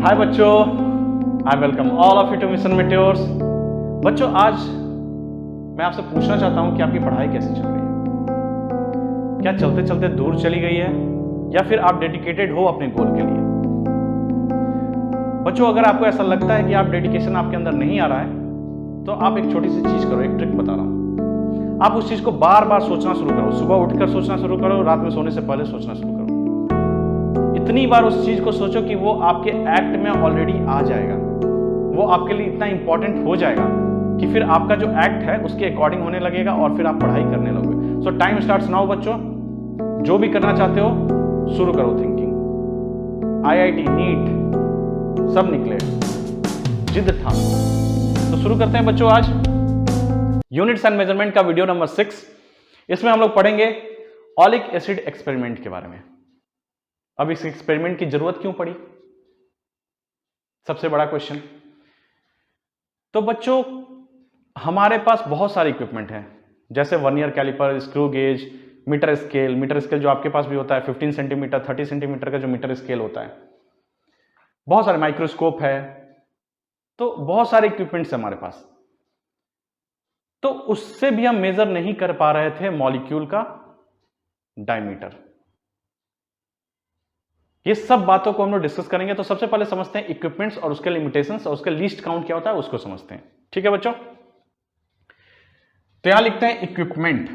हाय बच्चों, I welcome all of you to Mission Meteors. बच्चों, आज मैं आपसे पूछना चाहता हूं कि आपकी पढ़ाई कैसी चल रही है। क्या चलते चलते दूर चली गई है या फिर आप डेडिकेटेड हो अपने गोल के लिए। बच्चों, अगर आपको ऐसा लगता है कि आप डेडिकेशन आपके अंदर नहीं आ रहा है तो आप एक छोटी सी चीज करो, एक ट्रिक बता रहा हूं। आप उस चीज को बार बार सोचना शुरू करो, सुबह उठकर सोचना शुरू करो, रात में सोने से पहले सोचना शुरू करो। इतनी बार उस चीज को सोचो कि वो आपके एक्ट में ऑलरेडी आ जाएगा, वो आपके लिए इतना इंपॉर्टेंट हो जाएगा कि फिर आपका जो एक्ट है उसके अकॉर्डिंग होने लगेगा और फिर आप पढ़ाई करने लगोगे। सो टाइम स्टार्ट्स नाउ बच्चों। जो भी करना चाहते हो शुरू करो थिंकिंग। आईआईटी, नीट सब निकले, जिद ठानो। तो शुरू करते हैं बच्चों आज यूनिट्स एंड मेजरमेंट का वीडियो नंबर 6। इसमें हम लोग पढ़ेंगे ऑलिक एसिड एक्सपेरिमेंट के बारे में। अब इस एक्सपेरिमेंट की जरूरत क्यों पड़ी, सबसे बड़ा क्वेश्चन। तो बच्चों, हमारे पास बहुत सारे इक्विपमेंट हैं, जैसे vernier caliper, screw gauge, metre scale. Metre scale जो आपके पास भी होता है 15 सेंटीमीटर 30 सेंटीमीटर का जो मीटर स्केल होता है, बहुत सारे माइक्रोस्कोप है। तो बहुत सारे इक्विपमेंट्स हैं हमारे पास। तो उससे भी हम मेजर नहीं कर पा रहे थे मॉलिक्यूल का डायमीटर। ये सब बातों को हम लोग डिस्कस करेंगे। तो सबसे पहले समझते हैं इक्विपमेंट्स और उसके लिमिटेशंस और उसके लीस्ट काउंट क्या होता है, उसको समझते हैं। ठीक है बच्चों, तो यहां लिखते हैं इक्विपमेंट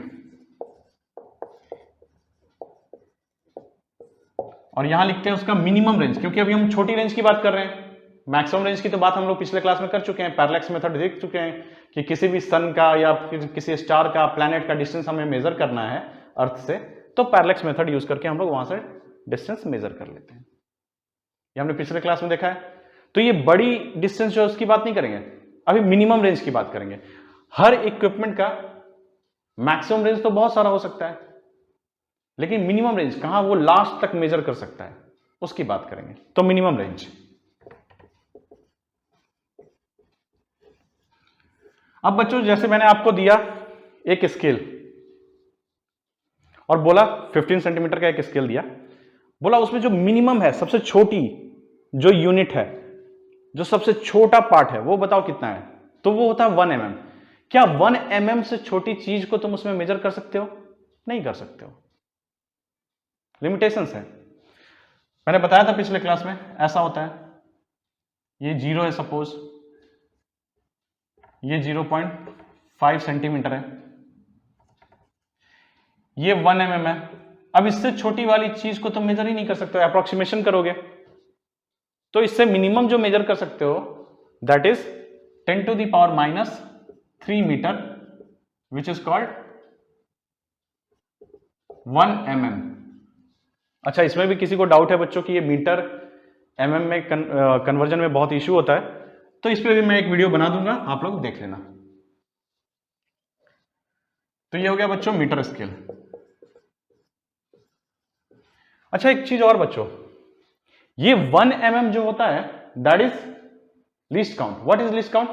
और यहां लिखते हैं उसका मिनिमम रेंज, क्योंकि अभी हम छोटी रेंज की बात कर रहे हैं। मैक्सिमम रेंज की तो बात हम लोग पिछले क्लास में कर चुके हैं, पैरेलैक्स मेथड देख चुके हैं कि किसी भी सन का या फिर किसी स्टार का, प्लैनेट का डिस्टेंस हमें मेजर करना है अर्थ से, तो पैरेलैक्स मेथड यूज करके हम लोग वहां से डिस्टेंस मेजर कर लेते हैं। ये हमने पिछले क्लास में देखा है। तो ये बड़ी डिस्टेंस जो उसकी बात नहीं करेंगे, अभी मिनिमम रेंज की बात करेंगे। हर इक्विपमेंट का मैक्सिमम रेंज तो बहुत सारा हो सकता है, लेकिन मिनिमम रेंज कहां वो लास्ट तक मेजर कर सकता है उसकी बात करेंगे। तो मिनिमम रेंज, अब बच्चों जैसे मैंने आपको दिया एक स्केल और बोला 15 सेंटीमीटर का एक स्केल दिया, बोला उसमें जो मिनिमम है, सबसे छोटी जो यूनिट है, जो सबसे छोटा पार्ट है, वो बताओ कितना है। तो वो होता है 1 mm। क्या 1 mm से छोटी चीज को तुम उसमें मेजर कर सकते हो? नहीं कर सकते हो, लिमिटेशंस है। मैंने बताया था पिछले क्लास में, ऐसा होता है, ये 0 है सपोज, ये 0.5 सेंटीमीटर है, ये 1 mm है। अब इससे छोटी वाली चीज को तुम मेजर ही नहीं कर सकते हो, अप्रोक्सीमेशन करोगे। तो इससे मिनिमम जो मेजर कर सकते हो that is 10 to the power minus 3 metre, which is called 1 mm। अच्छा, इसमें भी किसी को डाउट है बच्चों कि ये मीटर mm में कन्वर्जन में बहुत इश्यू होता है, तो इस पर भी मैं एक वीडियो बना दूंगा, आप लोग देख लेना। तो ये हो गया बच्चों मीटर स्केल। अच्छा, एक चीज और बच्चों, ये 1 mm जो होता है that is least count. What is least count?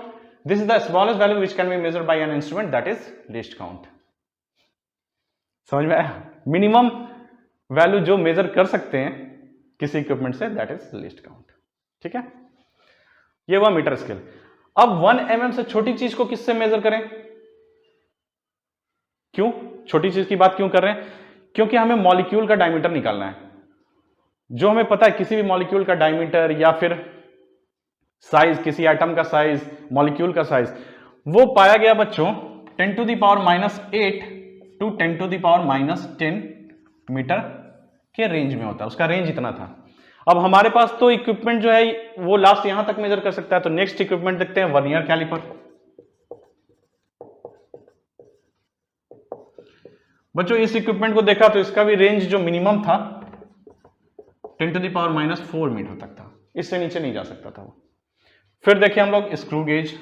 This is the smallest value which can be measured by an instrument, that is least count. समझ में आया? मिनिमम वैल्यू जो मेजर कर सकते हैं किसी इक्विपमेंट से, दैट इज लीस्ट काउंट। ठीक है, ये हुआ मीटर स्केल। अब 1 mm से छोटी चीज को किससे मेजर करें? क्यों छोटी चीज की बात क्यों कर रहे हैं? क्योंकि हमें मॉलिक्यूल का डायमीटर निकालना है। जो हमें पता है किसी भी मॉलिक्यूल का डायमीटर या फिर साइज, किसी एटम का साइज, मॉलिक्यूल का साइज, वो पाया गया बच्चों 10 to the power minus 8 to 10 to the power minus 10 metre के रेंज में होता है। उसका रेंज इतना था। अब हमारे पास तो इक्विपमेंट जो है वो लास्ट यहां तक मेजर कर सकता है। तो नेक्स्ट इक्विपमेंट देखते हैं, वर्नियर कैलिपर। बच्चों इस इक्विपमेंट को देखा तो इसका भी रेंज जो मिनिमम था 10 to the power minus 4 metre तक था, इससे नीचे नहीं जा सकता था वो। फिर देखिए हम लोग स्क्रू गेज।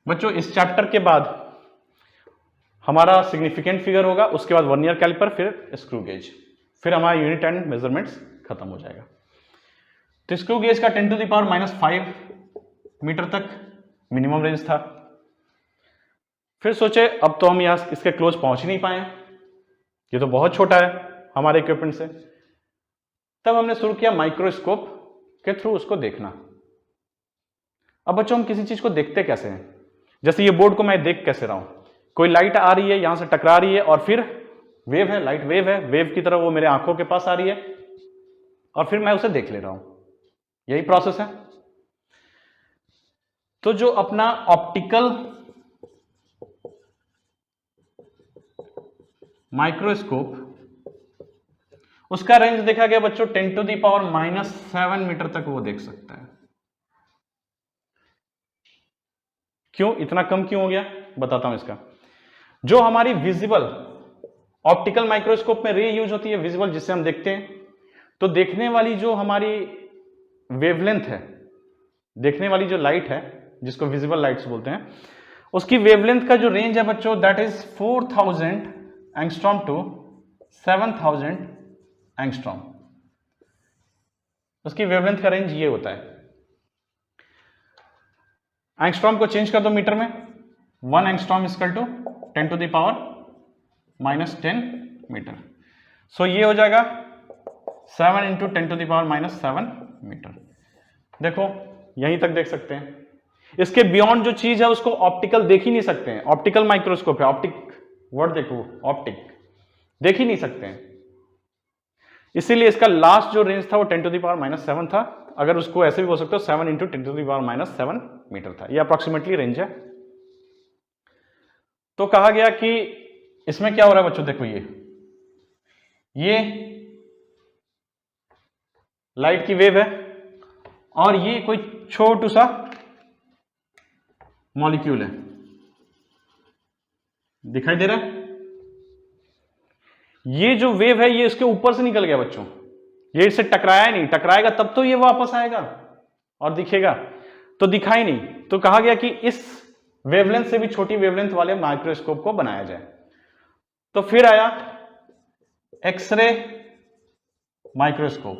बच्चों इस चैप्टर के बाद हमारा सिग्निफिकेंट फिगर होगा, उसके बाद वर्नियर कैलिपर, फिर स्क्रू गेज, फिर हमारा यूनिट एंड मेजरमेंट्स खत्म हो जाएगा। तो स्क्रू गेज का 10 to the power minus 5 metre तक मिनिमम रेंज था। फिर सोचे अब तो हम यहां इसके क्लोज पहुंच ही नहीं पाए, ये तो बहुत छोटा है हमारे इक्विपमेंट से। तब हमने शुरू किया माइक्रोस्कोप के थ्रू उसको देखना। अब बच्चों हम किसी चीज को देखते कैसे हैं? जैसे ये बोर्ड को मैं देख कैसे रहा हूं, कोई लाइट आ रही है, यहां से टकरा रही है और फिर वेव है, लाइट वेव है, वेव की तरह वो मेरे आंखों के पास आ रही है और फिर मैं उसे देख ले रहा हूं। यही प्रोसेस है। तो जो अपना ऑप्टिकल माइक्रोस्कोप, उसका रेंज देखा गया बच्चों 10⁻⁻⁷ मीटर तक वो देख सकता है। क्यों इतना कम क्यों हो गया, बताता हूं इसका। जो हमारी विजिबल ऑप्टिकल माइक्रोस्कोप में रे यूज होती है, विजिबल जिससे हम देखते हैं, तो देखने वाली जो हमारी वेवलेंथ है, देखने वाली जो लाइट है जिसको विजिबल लाइट्स बोलते हैं, उसकी वेवलेंथ का जो रेंज है बच्चों that is 4000 angstrom to 7000 angstrom. उसकी वेवलेंथ का रेंज ये होता है। एंगस्ट्रॉम को चेंज कर दो मीटर में, 1 एंगस्ट्रॉम इक्वल टू 10⁻⁻10 मीटर। सो ये हो जाएगा 7 × 10⁻⁻7 मीटर। देखो यहीं तक देख सकते हैं। इसके बियॉन्ड जो चीज है उसको ऑप्टिकल देख ही नहीं सकते हैं। ऑप्टिकल माइक्रोस्कोप है, ऑप्टिक वर्ड देखो, ऑप्टिक देख ही नहीं सकते हैं, इसीलिए इसका लास्ट जो रेंज था वो 10⁻⁻7 था। अगर उसको ऐसे भी बोल सकते हो 7 × 10⁻⁷ मीटर था। ये अप्रोक्सीमेटली रेंज है। तो कहा गया कि इसमें क्या हो रहा है बच्चों, देखो ये लाइट की वेव है और ये कोई छोटू सा मॉलिक्यूल है, दिखाई दे रहा है? ये जो वेव है ये इसके ऊपर से निकल गया बच्चों, ये इससे टकराया नहीं, टकराएगा तब तो ये वापस आएगा और दिखेगा, तो दिखा ही नहीं। तो कहा गया कि इस वेवलेंथ से भी छोटी वेवलेंथ वाले माइक्रोस्कोप को बनाया जाए। तो फिर आया एक्सरे माइक्रोस्कोप,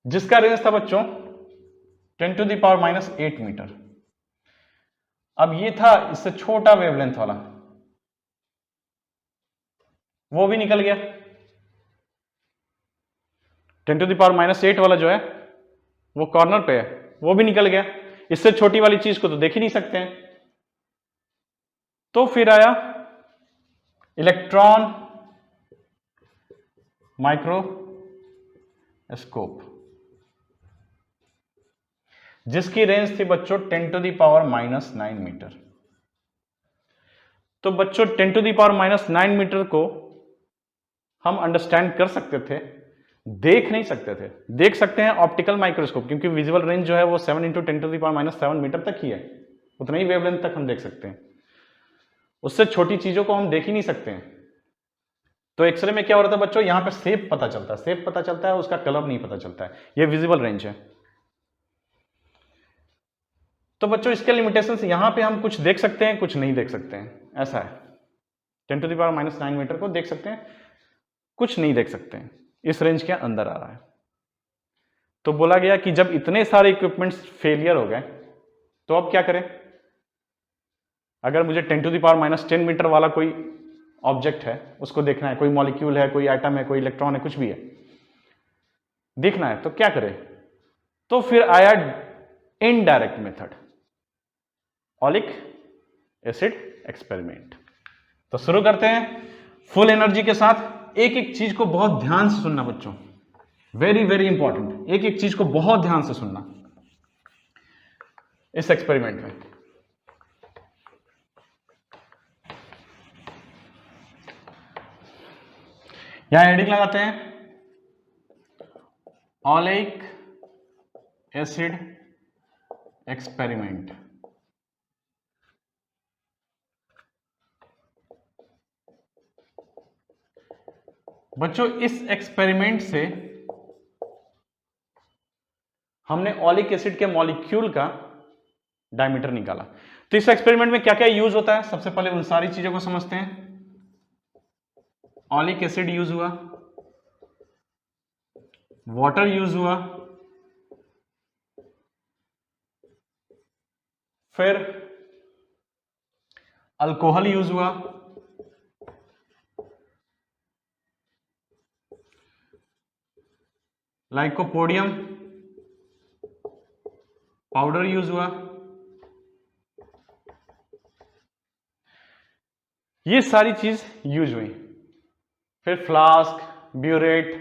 जिसका रेंज था बच्चों 10⁻⁸ मीटर। अब ये था इससे छोटा वेवलेंथ वाला, वो भी निकल गया। 10⁻⁸ वाला जो है वो कॉर्नर पे है, वो भी निकल गया। इससे छोटी वाली चीज को तो देख ही नहीं सकते हैं। तो फिर आया इलेक्ट्रॉन माइक्रोस्कोप, जिसकी रेंज थी बच्चों 10⁻⁹ मीटर। तो बच्चों 10⁻⁹ मीटर को हम अंडरस्टैंड कर सकते थे, देख नहीं सकते थे। देख सकते हैं ऑप्टिकल माइक्रोस्कोप, क्योंकि विजिबल रेंज जो है वो 7 × 10⁻⁷ मीटर तक ही है, उतना ही वेवलेंथ तक हम देख सकते हैं। उससे छोटी चीजों को हम देख ही नहीं सकते हैं। तो एक्सरे में क्या हो रहा था बच्चों, यहां पे शेप पता चलता है, शेप पता चलता है, उसका कलर नहीं पता चलता है। ये विजिबल रेंज है। तो बच्चों इसके लिमिटेशंस, यहां पे हम कुछ देख सकते हैं, कुछ नहीं देख सकते हैं, ऐसा है। 10⁻⁹ मीटर को देख सकते हैं, कुछ नहीं देख सकते हैं, इस रेंज के अंदर आ रहा है। तो बोला गया कि जब इतने सारे इक्विपमेंट्स फेलियर हो गए तो अब क्या करें। अगर मुझे 10⁻⁻10 मीटर वाला कोई ऑब्जेक्ट है उसको देखना है, कोई मॉलिक्यूल है, कोई एटम है, कोई इलेक्ट्रॉन है, कुछ भी है, देखना है, तो क्या करें। तो फिर आया indirect method, oleic acid experiment. तो शुरू करते हैं फुल एनर्जी के साथ। एक एक चीज को बहुत ध्यान से सुनना बच्चों, वेरी वेरी इंपॉर्टेंट। एक एक चीज को बहुत ध्यान से सुनना इस एक्सपेरिमेंट में। यहां हेडिंग लगाते हैं ऑलिक एसिड एक्सपेरिमेंट। बच्चों इस एक्सपेरिमेंट से हमने ऑलिक एसिड के मॉलिक्यूल का डायमीटर निकाला। तो इस एक्सपेरिमेंट में क्या क्या यूज होता है, सबसे पहले उन सारी चीजों को समझते हैं। ऑलिक एसिड यूज हुआ, वाटर यूज हुआ, फिर अल्कोहल यूज हुआ, लाइकोपोडियम पाउडर यूज हुआ, ये सारी चीज यूज हुई। फिर फ्लास्क, ब्यूरेट,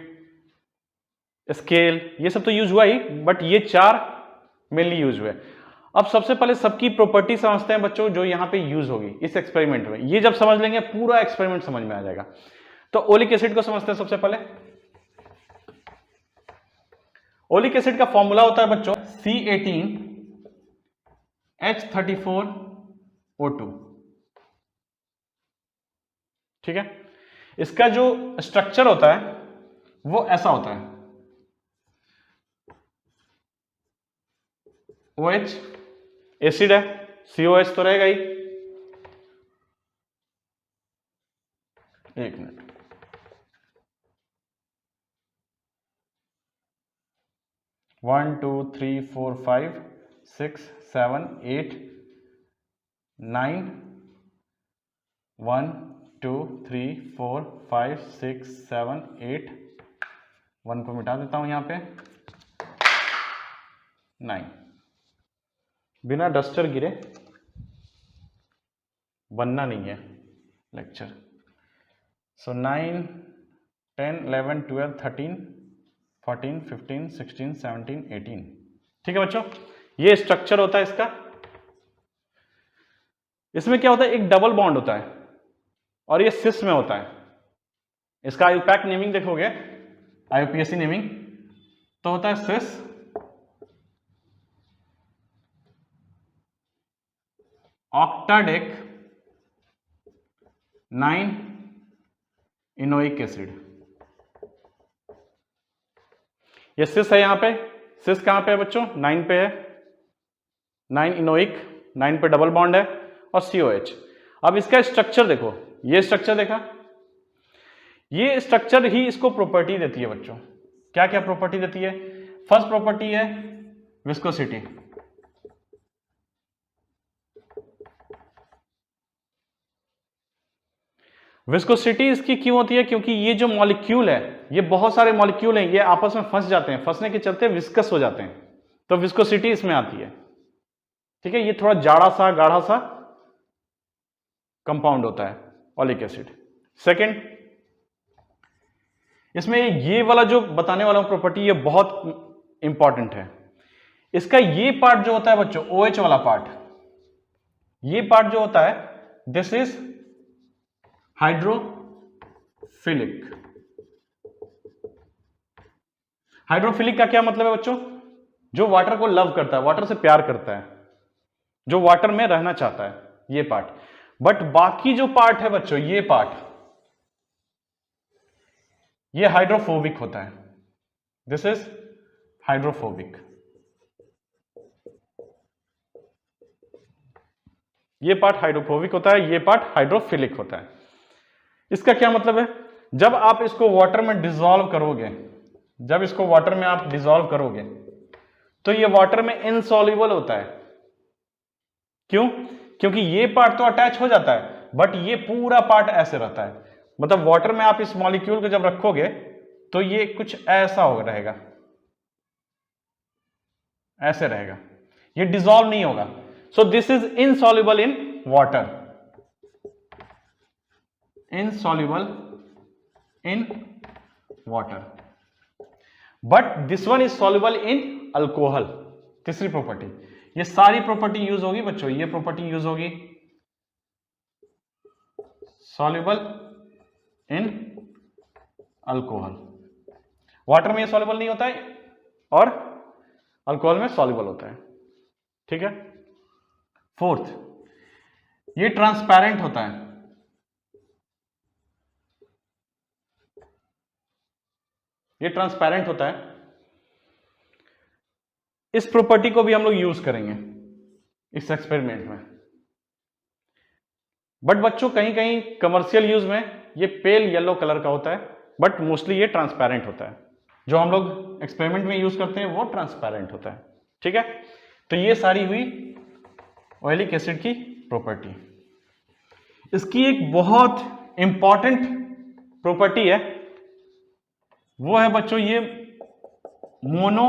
स्केल, ये सब तो यूज हुआ ही, बट ये 4 मेनली यूज हुए। अब सबसे पहले सबकी प्रॉपर्टी समझते हैं बच्चों, जो यहां पे यूज होगी इस एक्सपेरिमेंट में। ये जब समझ लेंगे पूरा एक्सपेरिमेंट समझ में आ जाएगा। तो ओलिक एसिड को समझते हैं सबसे पहले। ओलिक एसिड का फॉर्मूला होता है बच्चों C18H34O2। ठीक है, इसका जो स्ट्रक्चर होता है वो ऐसा होता है, OH एसिड है, COH तो रहेगा ही। एक minute, one two three four five six seven eight nine, 1 2 3 4 5 6 7 8, 1 को मिटा देता हूं यहां पे, 9। बिना डस्टर गिरे बनना नहीं है लेक्चर। सो 9 10 11 12 13 14 15 16 17 18। ठीक है बच्चों, ये स्ट्रक्चर होता है इसका। इसमें क्या होता है, एक डबल बॉन्ड होता है और ये सिस में होता है। इसका आईयूपैक नेमिंग देखोगे, IUPAC नेमिंग तो होता है सिस ऑक्टाडेक 9 इनोइक एसिड। ये सिस है, यहां पे सिस कहां पे है बच्चों, 9 पे है, 9 इनोइक, 9 पे डबल बॉन्ड है और COH। अब इसका स्ट्रक्चर देखो, ये स्ट्रक्चर देखा, ये स्ट्रक्चर ही इसको प्रॉपर्टी देती है बच्चों। क्या क्या प्रॉपर्टी देती है? फर्स्ट प्रॉपर्टी है विस्कोसिटी। विस्कोसिटी इसकी क्यों होती है? क्योंकि ये जो मॉलिक्यूल है, ये बहुत सारे मॉलिक्यूल हैं, ये आपस में फंस जाते हैं, फंसने के चलते विस्कस हो जाते हैं, तो विस्कोसिटी इसमें आती है। ठीक है, ये थोड़ा जाड़ा सा गाढ़ा सा कंपाउंड होता है ओलिक एसिड। सेकंड, इसमें ये वाला जो बताने वाला प्रॉपर्टी, ये बहुत इंपॉर्टेंट है। इसका ये पार्ट जो होता है बच्चों, OH वाला पार्ट, ये पार्ट जो होता है, दिस इज हाइड्रोफिलिक। हाइड्रोफिलिक का क्या मतलब है बच्चों? जो वाटर को लव करता है, वाटर से प्यार करता है, जो वाटर में रहना चाहता है, ये पार्ट। बट बाकी जो पार्ट है बच्चों, ये पार्ट, ये हाइड्रोफोबिक होता है। This is hydrophobic. ये पार्ट हाइड्रोफोबिक होता है, ये पार्ट हाइड्रोफिलिक होता है। इसका क्या मतलब है? जब आप इसको वाटर में डिसॉल्व करोगे, जब इसको वाटर में आप डिसॉल्व करोगे, तो ये वाटर में इनसॉल्युबल होता है। क्यों? क्योंकि ये पार्ट तो अटैच हो जाता है, बट ये पूरा पार्ट ऐसे रहता है। मतलब वाटर में आप इस मॉलिक्यूल को जब रखोगे तो ये कुछ ऐसा हो रहेगा, ऐसे रहेगा, ये डिसॉल्व नहीं होगा। So this is insoluble in water, insoluble in water, but this one is soluble in alcohol. तीसरी प्रॉपर्टी, ये सारी प्रॉपर्टी यूज होगी बच्चों, ये प्रॉपर्टी यूज होगी सॉल्युबल इन अल्कोहल। वाटर में ये सॉल्युबल नहीं होता है और अल्कोहल में सॉल्युबल होता है। ठीक है। फोर्थ, ये ट्रांसपेरेंट होता है। ये ट्रांसपेरेंट होता है। इस प्रॉपर्टी को भी हम लोग यूज करेंगे इस एक्सपेरिमेंट में। बट बच्चों कहीं कहीं कमर्शियल यूज में ये पेल येलो कलर का होता है, बट मोस्टली ये ट्रांसपेरेंट होता है। जो हम लोग एक्सपेरिमेंट में यूज करते हैं वो ट्रांसपेरेंट होता है। ठीक है। तो ये सारी हुई ऑयलिक एसिड की प्रॉपर्टी। इसकी एक बहुत इंपॉर्टेंट प्रॉपर्टी है, वो है बच्चों ये मोनो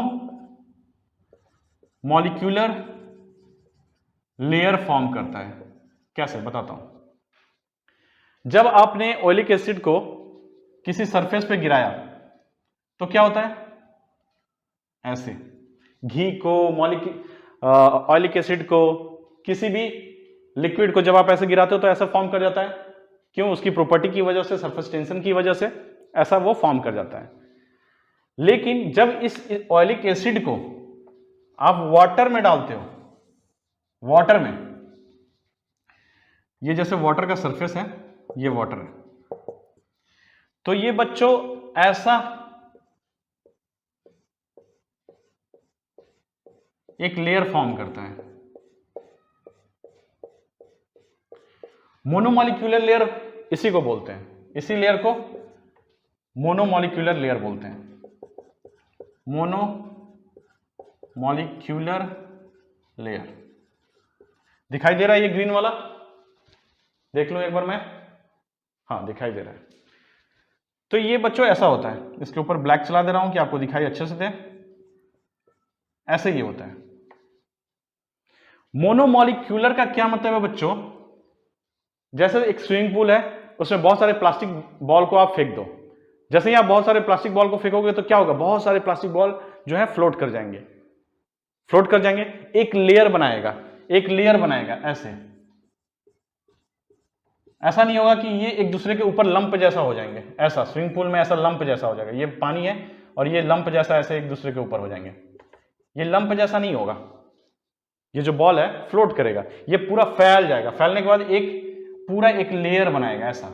मॉलिक्यूलर लेयर फॉर्म करता है। कैसे बताता हूं। जब आपने ऑयलिक एसिड को किसी सरफेस पे गिराया तो क्या होता है, ऐसे घी को ऑयलिक एसिड को किसी भी लिक्विड को जब आप ऐसे गिराते हो तो ऐसा फॉर्म कर जाता है। क्यों? उसकी प्रॉपर्टी की वजह से, सरफेस टेंशन की वजह से ऐसा वो फॉर्म कर जाता है। लेकिन जब इस ऑयलिक एसिड को आप वाटर में डालते हो, वाटर में, ये जैसे वाटर का सरफेस है, ये वाटर है, तो ये बच्चों ऐसा एक लेयर फॉर्म करता है। मोनोमॉलिक्यूलर लेयर इसी को बोलते हैं, इसी लेयर को मोनोमॉलिक्यूलर लेयर बोलते हैं। मोनोमॉलिक्यूलर लेयर दिखाई दे रहा है ये ग्रीन वाला, देख लो एक बार मैं, हाँ दिखाई दे रहा है। तो ये बच्चों ऐसा होता है, इसके ऊपर ब्लैक चला दे रहा हूं कि आपको दिखाई अच्छे से दे, ऐसे ही होता है। मोनोमॉलिक्यूलर का क्या मतलब है बच्चों, जैसे एक स्विमिंग पूल है, उसमें बहुत सारे प्लास्टिक बॉल को आप फेंक दो, जैसे ही आप बहुत सारे प्लास्टिक बॉल को फेंकोगे तो क्या होगा, बहुत सारे प्लास्टिक बॉल जो है फ्लोट कर जाएंगे, फ्लोट कर जाएंगे, एक लेयर बनाएगा, एक लेयर बनाएगा ऐसे। ऐसा नहीं होगा कि ये एक दूसरे के ऊपर लंप जैसा हो जाएंगे, ऐसा स्विमिंग पूल में ऐसा लंप जैसा हो जाएगा, ये पानी है और ये लंप जैसा ऐसे एक दूसरे के ऊपर हो जाएंगे, ये लंप जैसा नहीं होगा। ये जो बॉल है फ्लोट करेगा, ये पूरा फैल जाएगा, फैलने के बाद एक पूरा एक लेयर बनाएगा ऐसा।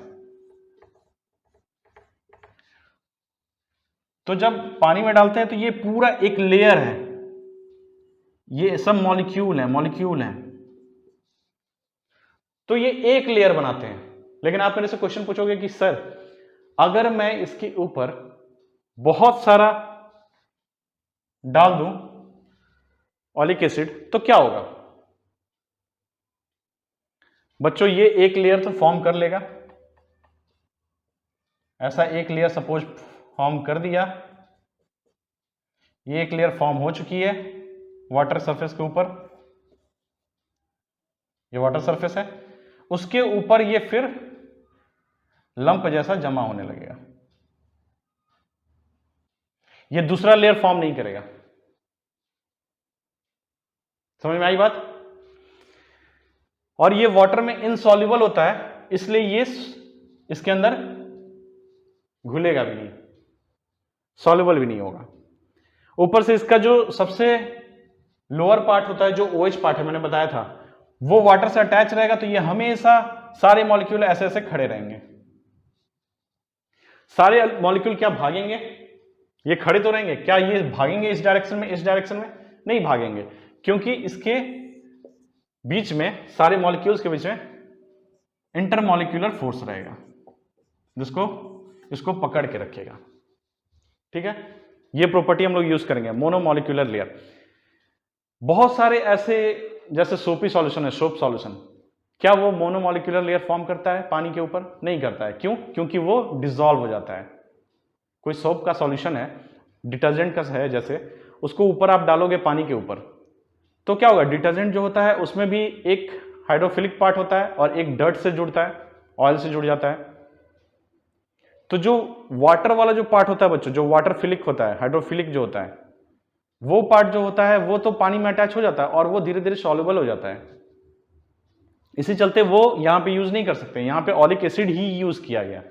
तो जब पानी में डालते हैं तो ये पूरा एक लेयर है, ये सब मॉलिक्यूल है, मॉलिक्यूल है, तो ये एक लेयर बनाते हैं। लेकिन आप मेरे से क्वेश्चन पूछोगे कि सर अगर मैं इसके ऊपर बहुत सारा डाल दूं ऑयलिक एसिड तो क्या होगा। बच्चों ये एक लेयर तो फॉर्म कर लेगा, ऐसा एक लेयर सपोज फॉर्म कर दिया, ये एक लेयर फॉर्म हो चुकी है वाटर सरफेस के ऊपर, ये वाटर सरफेस है, उसके ऊपर ये फिर लंप जैसा जमा होने लगेगा, ये दूसरा लेयर फॉर्म नहीं करेगा। समझ में आई बात। और ये वाटर में इनसॉल्युबल होता है, इसलिए ये इसके अंदर घुलेगा भी नहीं, सॉल्युबल भी नहीं होगा। ऊपर से इसका जो सबसे लोअर पार्ट होता है, जो OH पार्ट है, मैंने बताया था, वो वाटर से अटैच रहेगा, तो ये हमेशा सारे मॉलिक्यूल ऐसे ऐसे खड़े रहेंगे। सारे मॉलिक्यूल क्या भागेंगे, ये खड़े तो रहेंगे, क्या ये भागेंगे इस डायरेक्शन में, इस डायरेक्शन में? नहीं भागेंगे, क्योंकि इसके बीच में, सारे मॉलिक्यूल्स के बीच में इंटरमॉलिक्यूलर फोर्स रहेगा, जिसको इसको पकड़ के रखेगा। ठीक है, ये प्रॉपर्टी हम लोग यूज करेंगे, मोनोमॉलिक्यूलर लेयर। बहुत सारे ऐसे, जैसे सोपी सॉल्यूशन है, सोप सॉल्यूशन, क्या वो मोनोमॉलिक्यूलर लेयर फॉर्म करता है पानी के ऊपर? नहीं करता है। क्यों? क्योंकि वो डिसॉल्व हो जाता है। कोई सोप का सॉल्यूशन है, डिटर्जेंट का है जैसे, उसको ऊपर आप डालोगे पानी के ऊपर, तो क्या होगा, डिटर्जेंट जो होता है उसमें भी एक हाइड्रोफिलिक पार्ट होता है और एक डर्ट से जुड़ता है, ऑयल से जुड़ जाता है। तो जो वाटर वाला जो पार्ट होता है बच्चों, जो वाटर फिलिक होता है, हाइड्रोफिलिक जो होता है, वो पार्ट जो होता है वो तो पानी में अटैच हो जाता है और वो धीरे धीरे सॉल्युबल हो जाता है। इसी चलते वो यहां पे यूज नहीं कर सकते, यहां पे ऑलिक एसिड ही यूज किया गया,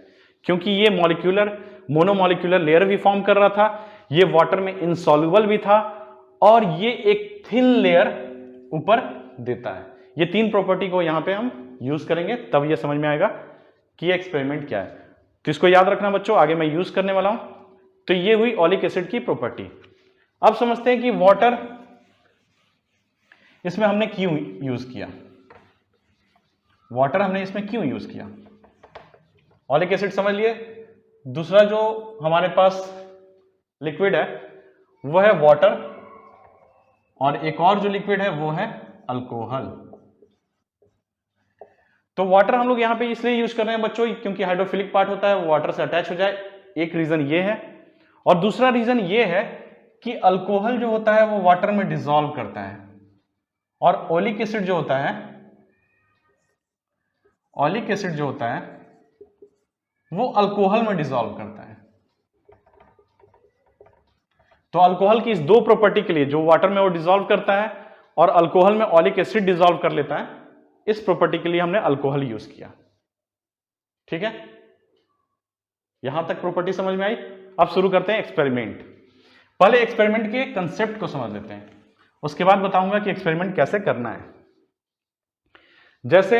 क्योंकि ये मॉलिक्यूलर मोनोमॉलिक्यूलर लेयर भी फॉर्म कर रहा था, ये वाटर में इनसॉल्युबल भी था, और ये एक थिन लेयर ऊपर देता है। ये तीन प्रॉपर्टी को यहां पे हम यूज करेंगे, तब ये समझ में आएगा कि ये एक्सपेरिमेंट क्या है। तो इसको याद रखना बच्चों, आगे मैं यूज करने वाला हूं। तो ये हुई ऑलिक एसिड की प्रॉपर्टी। अब समझते हैं कि वाटर इसमें हमने क्यों यूज किया, वाटर हमने इसमें क्यों यूज किया। ऑलिक एसिड समझ लिए, दूसरा जो हमारे पास लिक्विड है वो है वाटर, और एक और जो लिक्विड है वो है अल्कोहल। तो वाटर हम लोग यहां पे इसलिए यूज कर रहे हैं बच्चों, क्योंकि हाइड्रोफिलिक पार्ट होता है वो वाटर से अटैच हो जाए, एक रीजन ये है। और दूसरा रीजन ये है कि अल्कोहल जो होता है वो वाटर में डिसॉल्व करता है और ओलिक एसिड जो होता है, ओलिक एसिड जो होता है वो अल्कोहल में डिसॉल्व करता है। तो अल्कोहल की इस दो प्रॉपर्टी के लिए, जो वाटर में वो डिसॉल्व करता है और अल्कोहल में ओलिक एसिड डिसॉल्व कर लेता है, इस प्रॉपर्टी के लिए हमने अल्कोहल यूज किया। ठीक है, यहां तक प्रॉपर्टी समझ में आई। अब शुरू करते हैं एक्सपेरिमेंट। पहले एक्सपेरिमेंट के कंसेप्ट को समझ लेते हैं, उसके बाद बताऊंगा कि एक्सपेरिमेंट कैसे करना है। जैसे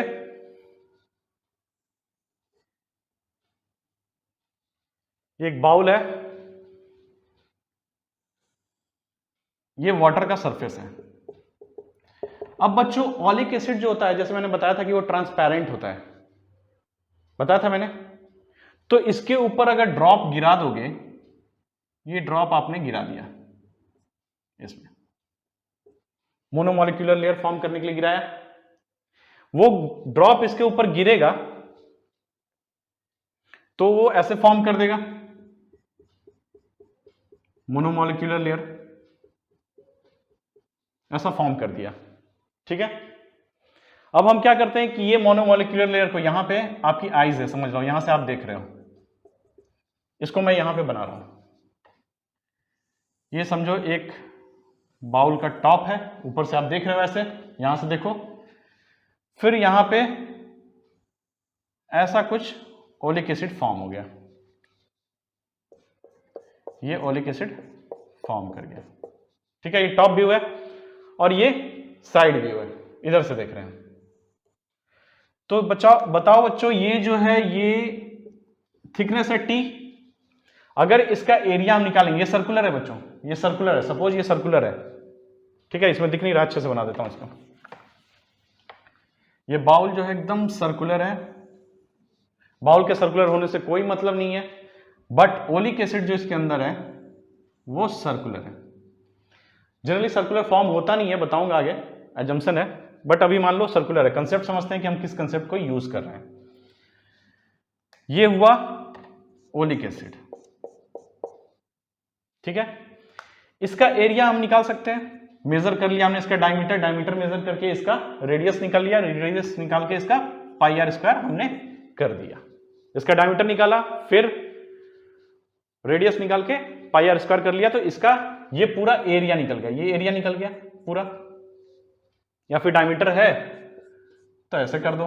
एक बाउल है, ये वाटर का सरफेस है। अब बच्चों ओलिक एसिड जो होता है, जैसे मैंने बताया था कि वो ट्रांसपेरेंट होता है, बताया था मैंने। तो इसके ऊपर अगर ड्रॉप गिरा दोगे, ये ड्रॉप आपने गिरा दिया इसमें, मोनोमोलिक्यूलर लेयर फॉर्म करने के लिए गिराया, वो ड्रॉप इसके ऊपर गिरेगा तो वो ऐसे फॉर्म कर देगा मोनोमोलिक्यूलर लेयर, ऐसा फॉर्म कर दिया। ठीक है, अब हम क्या करते हैं कि ये मोनोमोलिक्यूलर लेयर को, यहां पे आपकी आईज है, समझ लो यहां से आप देख रहे हो, इसको मैं यहां पे बना रहा हूं। ये समझो एक बाउल का टॉप है, ऊपर से आप देख रहे हो ऐसे, यहां से देखो, फिर यहां पे ऐसा कुछ ओलिक एसिड फॉर्म हो गया, ये ओलिक एसिड फॉर्म कर गया। ठीक है, ये टॉप व्यू है और ये साइड व्यू है, इधर से देख रहे हैं। तो बताओ बच्चों, ये जो है ये थिकनेस है टी। अगर इसका एरिया हम निकालेंगे, ये सर्कुलर है बच्चों, ये सर्कुलर है, सपोज ये सर्कुलर है। ठीक है, इसमें दिख नहीं रहा, अच्छे से बना देता हूं इसको। ये बाउल जो है एकदम सर्कुलर है, बाउल के सर्कुलर होने से कोई मतलब नहीं है, बट ओलिक एसिड जो इसके अंदर है वो सर्कुलर है। जनरली सर्कुलर फॉर्म होता नहीं है, बताऊंगा आगे, एजम्पशन है, बट अभी मान लो सर्कुलर है। कंसेप्ट समझते हैं कि हम किस कंसेप्ट को यूज कर रहे हैं। ये हुआ ओलिक एसिड। ठीक है, इसका एरिया हम निकाल सकते हैं, मेजर कर लिया हमने इसका डायमीटर, डायमीटर मेजर करके इसका रेडियस निकाल लिया, रेडियस निकाल के इसका पाई आर स्क्वायर हमने कर दिया। इसका डायमीटर निकाला, फिर रेडियस निकाल के पाई आर स्क्वायर कर लिया, तो इसका ये पूरा एरिया निकल गया, ये एरिया निकल गया पूरा। या फिर डायमीटर है तो ऐसे कर दो,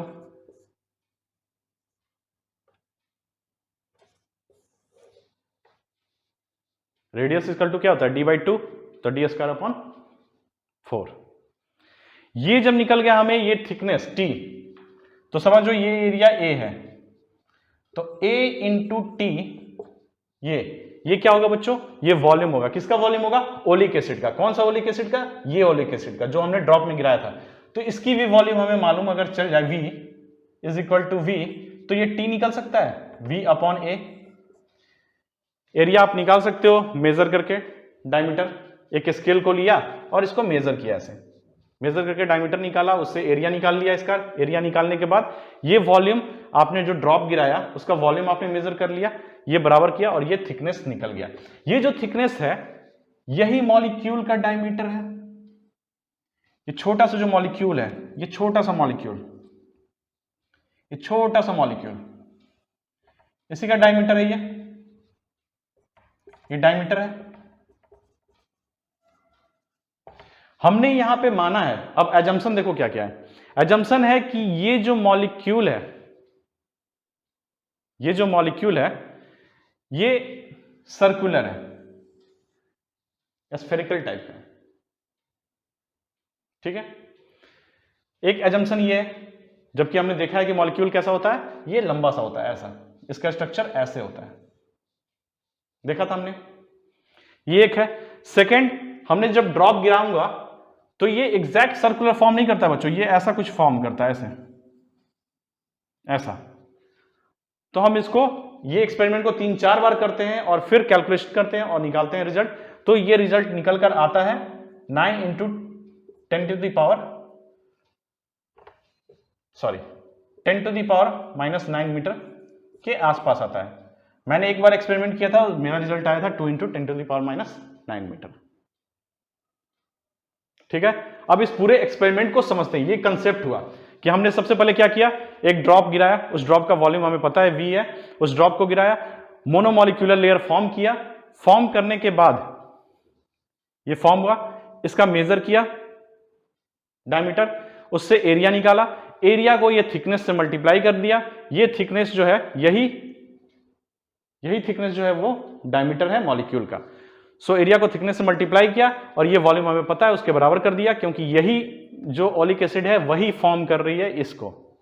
रेडियस इक्वल टू क्या होता है, d/2, तो d स्क्वायर अपॉन 4। ये जब निकल गया हमें ये थिकनेस t, तो समझो ये एरिया a है, तो a इंटू टी, ये क्या होगा बच्चों, ये वॉल्यूम होगा। किसका वॉल्यूम होगा, ओलिक एसिड का। कौन सा ओलिक एसिड का, ये ओलिक एसिड का जो हमने ड्रॉप में गिराया था। तो इसकी भी वॉल्यूम हमें मालूम अगर चल जाए, v is equal to v, तो ये t निकल सकता है v अपॉन a। एरिया आप निकाल सकते हो मेजर करके, डायमीटर, एक स्केल को लिया और इसको मेजर किया, ऐसे मेजर करके डायमीटर निकाला, उससे एरिया निकाल लिया इसका। एरिया निकालने के बाद ये वॉल्यूम आपने जो ड्रॉप गिराया उसका वॉल्यूम आपने मेजर कर लिया, ये बराबर किया और ये थिकनेस निकल गया। ये जो थिकनेस है यही मॉलिक्यूल का डायमीटर है। ये छोटा सा जो मॉलिक्यूल है, ये छोटा सा मॉलिक्यूल, ये छोटा सा मॉलिक्यूल, इसी का डायमीटर है ये डायमीटर है। हमने यहां पे माना है, अब एजम्पशन देखो क्या क्या है। एजम्पशन है कि ये जो मॉलिक्यूल है, ये जो मॉलिक्यूल है ये सर्कुलर है, स्फेरिकल टाइप है। ठीक है, एक एजम्पशन ये है, जबकि हमने देखा है कि मॉलिक्यूल कैसा होता है, ये लंबा सा होता है, ऐसा, इसका स्ट्रक्चर ऐसे होता है, देखा था हमने, ये एक है। सेकंड, हमने जब ड्रॉप गिराऊंगा तो ये एग्जैक्ट सर्कुलर फॉर्म नहीं करता बच्चों, ये ऐसा कुछ फॉर्म करता है, ऐसे, ऐसा। तो हम इसको, ये एक्सपेरिमेंट को 3-4 बार करते हैं और फिर कैलकुलेशन करते हैं और निकालते हैं रिजल्ट। तो ये रिजल्ट निकल कर आता है 9 × 10 to the power -9 मीटर के आसपास आता है। मैंने एक बार एक्सपेरिमेंट किया था, मेरा रिजल्ट आया था 2 × 10 to the power -9 9 मीटर। ठीक है, अब इस पूरे एक्सपेरिमेंट को समझते हैं। ये कंसेप्ट हुआ कि हमने सबसे पहले क्या किया, एक ड्रॉप गिराया, उस ड्रॉप का वॉल्यूम हमें पता है V है, उस ड्रॉप को गिराया, मोनोमोलिक्यूलर लेयर फॉर्म किया, फॉर्म करने के बाद ये फॉर्म हुआ, इसका मेजर किया डायमीटर, उससे एरिया निकाला, एरिया को ये थिकनेस से मल्टीप्लाई कर दिया, ये थिकनेस जो है यही थिकनेस जो है वो डायमीटर है मॉलिक्यूल का। सो एरिया को थिकनेस से मल्टीप्लाई किया और ये वॉल्यूम हमें पता है उसके बराबर कर दिया, क्योंकि यही जो ओलिक एसिड है वही फॉर्म कर रही है इसको,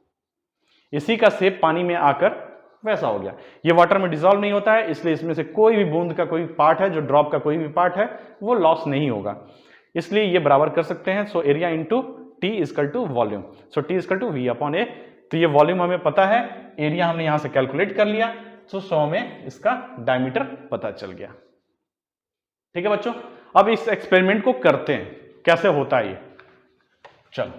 इसी का शेप पानी में आकर वैसा हो गया। ये वाटर में डिसॉल्व नहीं होता है, इसलिए इसमें से कोई भी बूंद का कोई पार्ट है, जो ड्रॉप का कोई भी पार्ट है वो लॉस नहीं होगा, इसलिए ये बराबर कर सकते हैं। So area into T is equal to volume, so T is equal to V upon A. तो ये वॉल्यूम हमें पता है, एरिया हमने यहां से कैलकुलेट कर लिया, तो 100 में इसका डायमीटर पता चल गया। ठीक है बच्चों, अब इस एक्सपेरिमेंट को करते हैं, कैसे होता है ये। चलो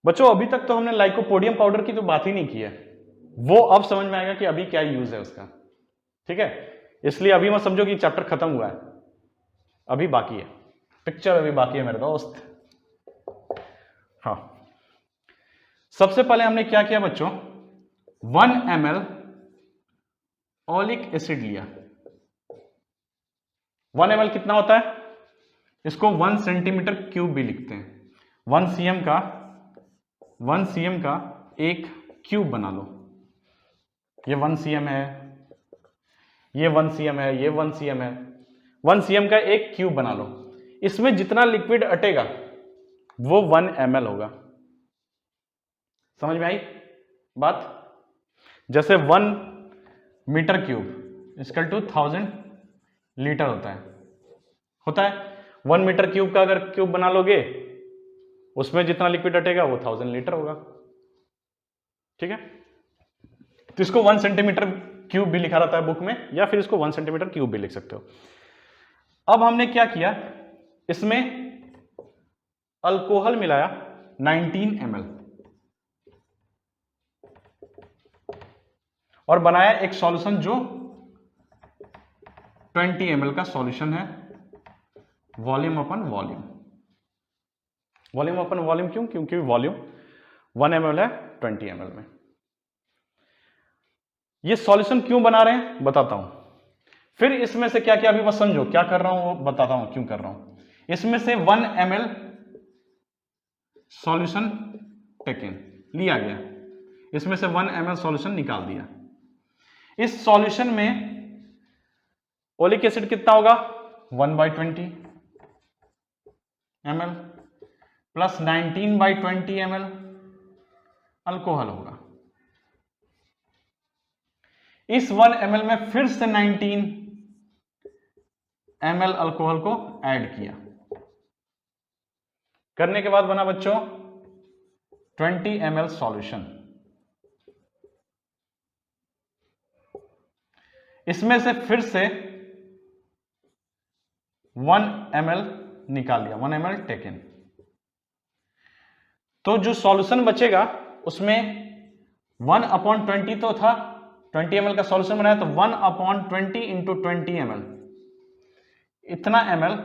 बच्चों, अभी तक तो हमने लाइकोपोडियम पाउडर की तो बात ही नहीं की है, वो अब समझ में आएगा कि अभी क्या यूज है उसका। ठीक है, इसलिए अभी मत समझो कि चैप्टर खत्म हुआ है, अभी बाकी है, पिक्चर अभी बाकी है मेरे दोस्त। हाँ, सबसे पहले हमने क्या किया बच्चों, 1 ml ओलिक एसिड लिया। 1 ml कितना होता है, इसको 1 सेंटीमीटर क्यूब भी लिखते हैं। 1 cm का एक क्यूब बना लो, ये 1 cm है, ये 1 cm है, ये 1 cm है, 1 cm का एक क्यूब बना लो। इसमें जितना लिक्विड अटेगा वो 1 ml होगा। समझ में आई बात? जैसे 1 metre cube equal to 1000 litre होता है। 1 मीटर क्यूब का अगर क्यूब बना लोगे, उसमें जितना लिक्विड अटेगा वो 1000 लीटर होगा। ठीक है, तो इसको 1 सेंटीमीटर क्यूब भी लिखा रहता है बुक में, या फिर इसको 1 सेंटीमीटर क्यूब भी लिख सकते हो। अब हमने क्या किया, इसमें अल्कोहल मिलाया 19 ml और बनाया एक सॉल्यूशन जो 20 ml का सॉल्यूशन है। Volume upon volume, volume upon volume क्यों? क्योंकि वॉल्यूम 1 ml है 20 ml में। ये सॉल्यूशन क्यों बना रहे हैं बताता हूं, फिर इसमें से क्या क्या अभी बस समझो क्या कर रहा हूं वो बताता हूं क्यों कर रहा हूं। इसमें से 1 ml सॉल्यूशन टेकन लिया गया, इसमें से 1 ml सॉल्यूशन निकाल दिया। इस सॉल्यूशन में ओलिक एसिड कितना होगा, 1/20 ml प्लस 19/20 ml अल्कोहल होगा। इस 1 ml में फिर से 19 ml अल्कोहल को ऐड किया, करने के बाद बना बच्चों 20 ml सॉल्यूशन। इसमें से फिर से 1 ml निकाल दिया, 1 ml टेकन। तो जो सॉल्यूशन बचेगा उसमें 1/20 तो था, 20 ml का सॉल्यूशन बनाया, तो 1/20 इंटू 20 ml, इतना ml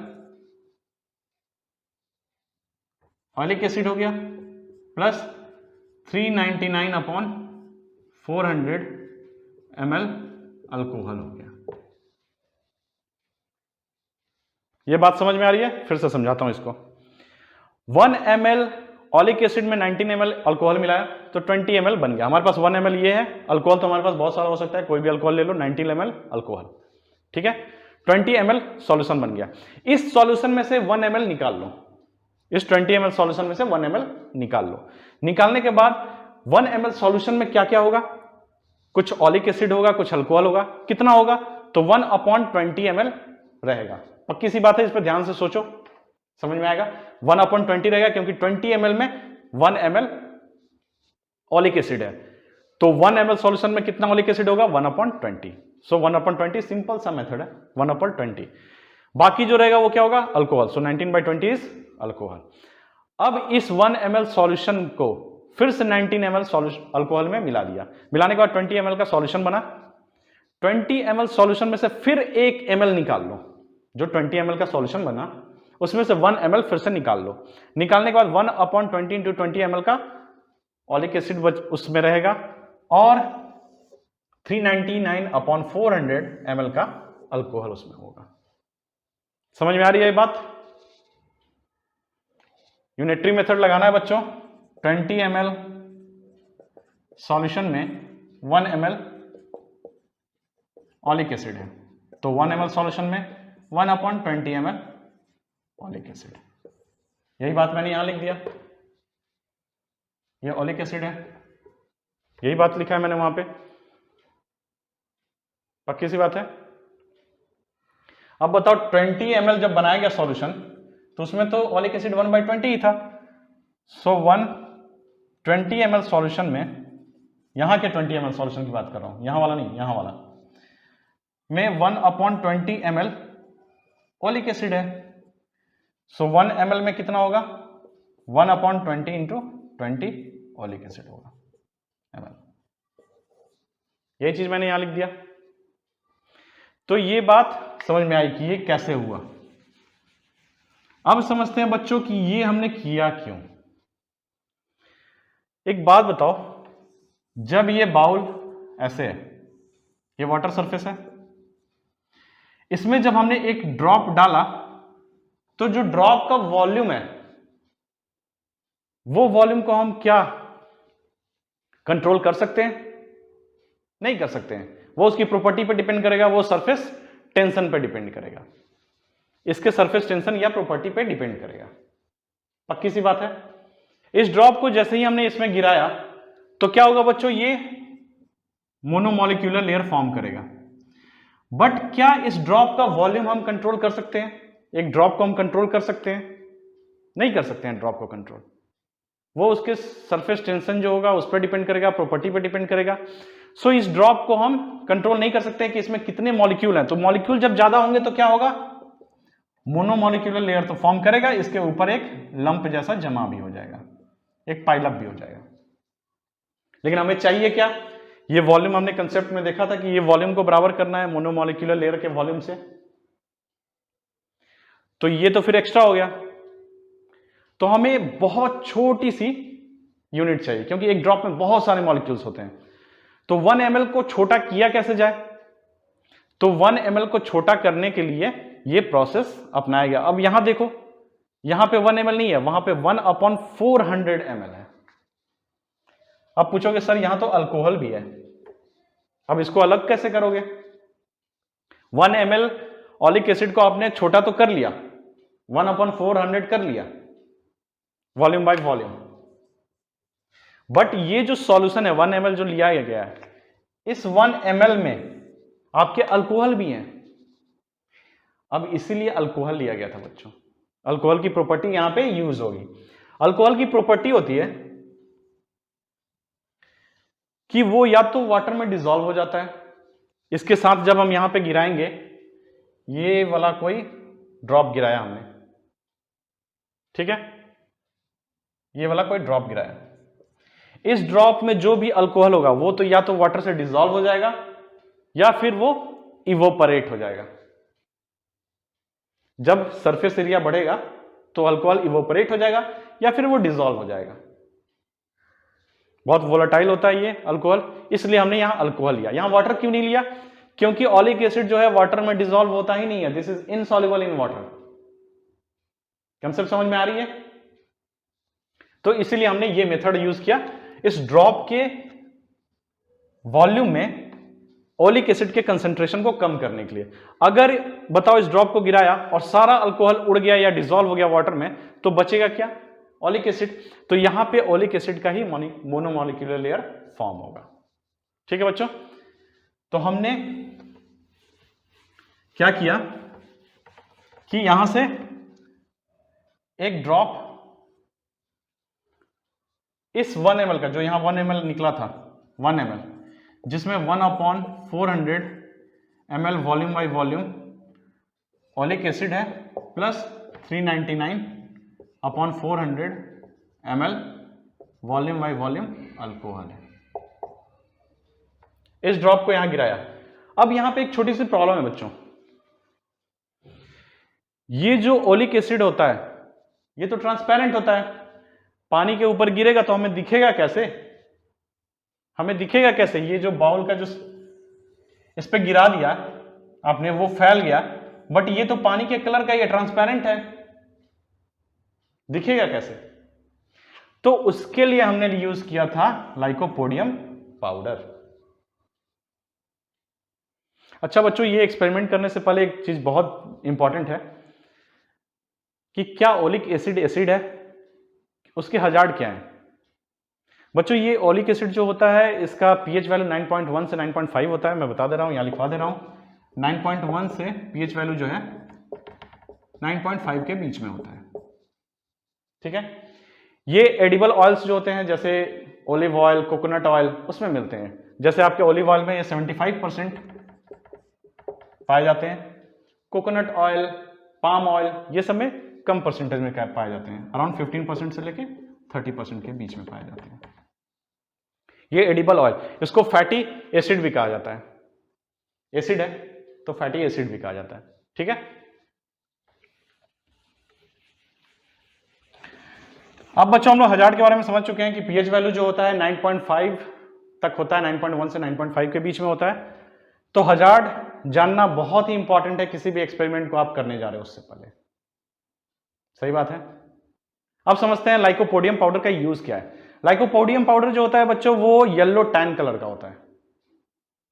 ऑलिक एसिड हो गया, प्लस 399/400 ml अल्कोहल हो गया। यह बात समझ में आ रही है? फिर से समझाता हूं इसको। 1 ml ऑलिक एसिड में 19 ml अल्कोहल मिलाया तो 20 ml बन गया। हमारे पास 1 ml ये है, अल्कोहल तो हमारे पास बहुत सारा हो सकता है, कोई भी अल्कोहल ले लो, 19 ml अल्कोहल। ठीक है, 20 ml सॉल्यूशन बन गया। इस सॉल्यूशन में से 1 ml निकाल लो, इस 20 ml सॉल्यूशन में से 1 ml निकाल लो। निकालने के बाद 1 ml सॉल्यूशन में क्या क्या होगा, कुछ ऑलिक एसिड होगा, कुछ अल्कोहल होगा। कितना होगा, तो 1/20 ml रहेगा। पक्की सी बात है, इस पर ध्यान से सोचो, समझ में आएगा। 1/20 रहेगा क्योंकि 20 ml में 1 ml ऑलिक एसिड है, तो 1 ml सॉल्यूशन में कितना ऑलिक एसिड होगा, 1/20। सो 1/20 सिंपल सा मेथड है, 1/20। बाकी जो रहेगा वो क्या होगा, अल्कोहल। So 19/20 is alcohol. अब इस 1 ml सॉल्यूशन को फिर से 19 ml अल्कोहल में मिला दिया। मिलाने के बाद 20 ml का सॉल्यूशन बना। 20 ml सॉल्यूशन में से फिर 1 ml निकाल लो। जो 20 ml का सॉल्यूशन बना उसमें से 1 ml फिर से निकाल लो। निकालने के बाद 1/20 इंटू 20 ml का ऑलिक एसिड उसमें रहेगा और 399/400 ml का अल्कोहल उसमें होगा। समझ में आ रही है ये बात? यूनिटरी मेथड लगाना है बच्चों। 20 ml सॉल्यूशन में 1 ml ऑलिक एसिड है, तो 1 ml सॉल्यूशन में 1/20 ml ऑलिक एसिड। यही बात मैंने यहां लिख दिया, ये ऑलिक एसिड है, यही बात लिखा है मैंने वहां पे। पक्की सी बात है। अब बताओ 20 ml जब बनाया गया सॉल्यूशन तो उसमें तो ऑलिक एसिड 1/20 ही था। सो 20 ml सॉल्यूशन में, यहां के 20 ml सॉल्यूशन की बात कर रहा हूं, यहां वाला नहीं, यहां वाला में 1/20 ml ऑलिक एसिड है। सो 1 ml में कितना होगा? 1/20 इंटू 20 ऑलिक एसिड होगा ml। यही चीज मैंने यहां लिख दिया। तो ये बात समझ में आई कि ये कैसे हुआ। अब समझते हैं बच्चों कि ये हमने किया क्यों। एक बात बताओ, जब ये बाउल ऐसे है, ये वाटर सरफेस है, इसमें जब हमने एक ड्रॉप डाला तो जो ड्रॉप का वॉल्यूम है वो वॉल्यूम को हम क्या कंट्रोल कर सकते हैं? नहीं कर सकते हैं। वो उसकी प्रॉपर्टी पे डिपेंड करेगा, वो सरफेस टेंशन पे डिपेंड करेगा, इसके सरफेस टेंशन या प्रॉपर्टी पे डिपेंड करेगा। पक्की सी बात है। इस ड्रॉप को जैसे ही हमने इसमें गिराया तो क्या होगा बच्चों? ये मोनोमोलिक्यूलर लेयर फॉर्म करेगा। बट क्या इस ड्रॉप का वॉल्यूम हम कंट्रोल कर सकते हैं? एक ड्रॉप को हम कंट्रोल कर सकते हैं? नहीं कर सकते हैं ड्रॉप को कंट्रोल। वो उसके सरफेस टेंशन जो होगा उस पर डिपेंड करेगा, प्रॉपर्टी पे डिपेंड करेगा। सो इस ड्रॉप को हम कंट्रोल नहीं कर सकते कि इसमें कितने मॉलिक्यूल हैं। तो मॉलिक्यूल जब ज्यादा होंगे तो क्या होगा? मोनोमोलिक्यूलर लेयर तो फॉर्म करेगा, इसके ऊपर एक लंप जैसा जमा भी हो जाएगा, एक पाइलअप भी हो जाएगा। लेकिन हमें चाहिए क्या? ये वॉल्यूम हमने कंसेप्ट में देखा था कि ये वॉल्यूम को बराबर करना है मोनोमोलिक्यूलर लेयर के वॉल्यूम से। तो ये तो फिर एक्स्ट्रा हो गया। तो हमें बहुत छोटी सी यूनिट चाहिए क्योंकि एक ड्रॉप में बहुत सारे मॉलिक्यूल्स होते हैं। तो 1 ml को छोटा किया कैसे जाए? तो 1 ml को छोटा करने के लिए ये प्रोसेस अपनाया गया। अब यहां देखो, यहां पे 1 ml नहीं है, वहां पे 1/400 ml है। अब पूछोगे सर यहां तो अल्कोहल भी है, अब इसको अलग कैसे करोगे? 1 ml ऑलिक एसिड को आपने छोटा तो कर लिया, 1/400 कर लिया वॉल्यूम बाय वॉल्यूम, बट ये जो सॉल्यूशन है 1 ml जो लिया गया है, इस 1 ml में आपके अल्कोहल भी हैं। अब इसीलिए अल्कोहल लिया गया था बच्चों। अल्कोहल की प्रॉपर्टी यहां पे यूज होगी। अल्कोहल की प्रॉपर्टी होती है कि वो या तो वाटर में डिसॉल्व हो जाता है, इसके साथ जब हम यहां पे गिराएंगे, ये वाला कोई ड्रॉप गिराया हमने, ठीक है, ये वाला कोई ड्रॉप गिराया, इस ड्रॉप में जो भी अल्कोहल होगा वो तो या तो वाटर से डिसॉल्व हो जाएगा या फिर वो इवोपरेट हो जाएगा। जब सरफेस एरिया बढ़ेगा तो अल्कोहल इवोपरेट हो जाएगा या फिर वो डिसॉल्व हो जाएगा। बहुत वोलेटाइल होता है ये अल्कोहल, इसलिए हमने यहां अल्कोहल लिया। यहां वाटर क्यों नहीं लिया? क्योंकि ऑलिक एसिड जो है वाटर में डिसॉल्व होता ही नहीं है, this is insoluble in water. Concept समझ में आ रही है? तो इसीलिए हमने ये मेथड यूज किया इस ड्रॉप के वॉल्यूम में ओलिक एसिड के कंसंट्रेशन को कम करने के लिए। अगर बताओ इस ड्रॉप को गिराया और सारा अल्कोहल उड़ गया या डिसॉल्व हो गया वाटर में, तो बचेगा क्या? Oleic acid. तो यहां पे ओलिक एसिड का ही मोनोमोलिक्यूलर लेयर फॉर्म होगा। ठीक है बच्चों, तो हमने क्या किया कि यहां से एक ड्रॉप इस 1 ml का, जो यहां 1 ml निकला था, 1 ml जिसमें 1/400 ml volume by volume oleic acid है प्लस 399/400 ml volume by volume alcohol है। इस ड्रॉप को यहां गिराया। अब यहां पे एक छोटी सी प्रॉब्लम है बच्चों, ये जो ओलिक एसिड होता है ये तो ट्रांसपेरेंट होता है, पानी के ऊपर गिरेगा तो हमें दिखेगा कैसे, हमें दिखेगा कैसे, ये जो बाउल का जो इस पे गिरा दिया आपने वो फैल गया, बट ये तो पानी के कलर का, ये ट्रांसपेरेंट है, दिखेगा कैसे? तो उसके लिए हमने यूज किया था लाइकोपोडियम पाउडर। अच्छा बच्चों, ये एक्सपेरिमेंट करने से पहले एक चीज बहुत इंपॉर्टेंट है कि क्या ओलिक एसिड एसिड है, उसके हजार्ड क्या है। बच्चों ये ओलिक एसिड जो होता है इसका पीएच वैल्यू 9.1 से 9.5 होता है, मैं बता दे रहा हूं, यहां लिखवा दे रहा हूं। 9.1 से पीएच वैल्यू जो है 9.5 के बीच में होता है, ठीक है। ये एडिबल ऑयल्स जो होते हैं जैसे ओलिव ऑयल, कोकोनट ऑयल, उसमें मिलते हैं। जैसे आपके ओलिव ऑयल में ये 75% पाए जाते हैं, कोकोनट ऑयल, पाम ऑयल ये सब में कम परसेंटेज में पाए जाते हैं, अराउंड 15% से लेके 30% के बीच में पाए जाते हैं। ये एडिबल ऑयल, इसको फैटी एसिड भी कहा जाता है, एसिड है तो फैटी एसिड भी कहा जाता है, ठीक है। अब बच्चों हम लोग हजार्ड के बारे में समझ चुके हैं कि पीएच वैल्यू जो होता है 9.5 तक होता है, 9.1 से 9.5 के बीच में होता है। तो हजार्ड जानना बहुत ही इंपॉर्टेंट है किसी भी एक्सपेरिमेंट को आप करने जा रहे हो उससे पहले, सही बात है। अब समझते हैं लाइकोपोडियम पाउडर का यूज क्या है। लाइकोपोडियम पाउडर जो होता है बच्चों वो येलो टैन कलर का होता है,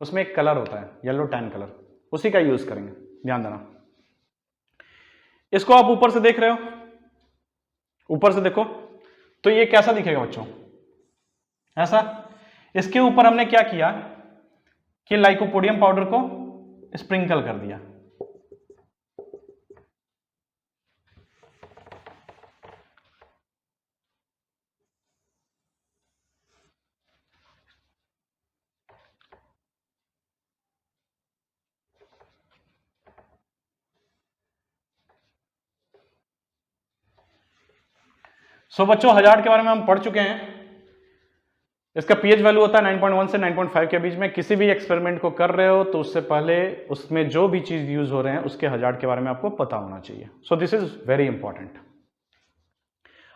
उसमें एक कलर होता है येलो टैन कलर, उसी का यूज करेंगे, ध्यान देना। इसको आप ऊपर से देख रहे हो, ऊपर से देखो तो ये कैसा दिखेगा बच्चों, ऐसा। इसके ऊपर हमने क्या किया कि लाइकोपोडियम पाउडर को स्प्रिंकल कर दिया, सो बच्चों हजार्ड के बारे में हम पढ़ चुके हैं। इसका पीएच वैल्यू होता है 9.1 से 9.5 के बीच में। किसी भी एक्सपेरिमेंट को कर रहे हो तो उससे पहले उसमें जो भी चीज यूज हो रहे हैं उसके हजार्ड के बारे में आपको पता होना चाहिए। So this is very important.